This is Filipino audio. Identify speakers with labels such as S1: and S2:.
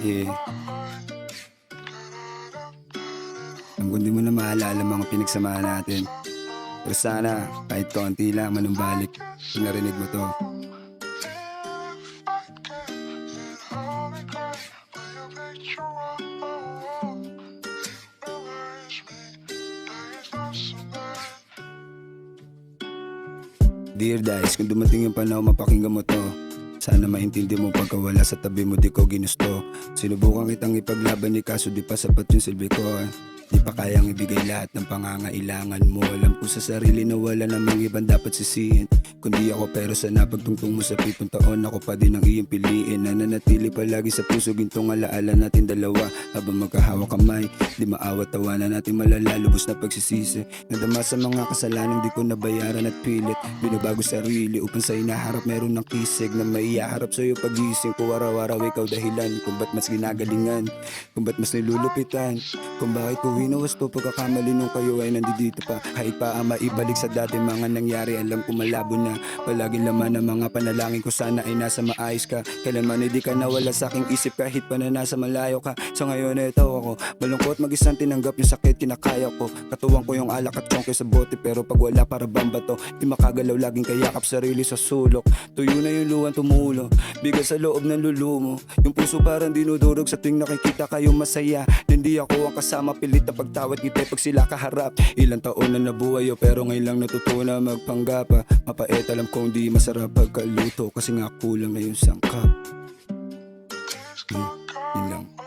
S1: Yeah. Alam ko di mo na maalala mga pinagsamahan natin. Pero sana kahit konti lang manumbalik kung narinig mo to. Dear Dice, kung dumating yung panahon mapakinggan mo to. Sana maintindihan mo pagkawala sa tabi mo di ko ginusto. Sinubukan kitang ipaglaban ni kaso di pa sapat yung silbi ko. Di pa kayang ibigay lahat ng pangangailangan mo. Alam ko sa sarili na wala namang ibang dapat sisihin kundi ako, pero sa napagtungtong mo sa 7 taon ako pa din ang iyong piliin. Nananatili palagi sa puso gintong alaala natin dalawa. Habang magkahawak kamay, di maawat tawanan natin malala, lubos na pagsisisi. Nadama sa mga kasalanan di ko nabayaran at pilit binabago sarili upang sa inaharap meron ng kisig na maiyaharap sa'yo pagising ko. Araw-araw ikaw dahilan kung ba't mas ginagalingan, kung ba't mas nilulupitan, kung bakit ko winawasto pagkakamali nung kayo ay nandito pa. Kahit pa maibalik sa dati mga nangyari, alam ko malabo na palaging laman ng mga panalangin ko. Sana ay nasa maayos ka, kailanman hindi ka nawala sa aking isip kahit pa na nasa malayo ka. So ngayon ito ako, malungkot mag-isang tinanggap yung sakit kinakaya ko. Katuwang ko yung alak at chongke sa bote, pero pag wala para bamba to. Di makagalaw laging kayakap sarili sa sulok. Tuyo na yung luwan tumulo, bigas sa loob ng lulumo. Yung puso parang dinudurog sa tuwing nakikita kayo masaya. Hindi ako ang kasama pilit na pagtawad ngiti pag sila kaharap. Ilang taon na nabuhay yo, pero ngayon lang natutunan magpanggapa. Mapait alam kong di masarap pagkaluto kasi nga kulang na yung sangkap. Yun lang.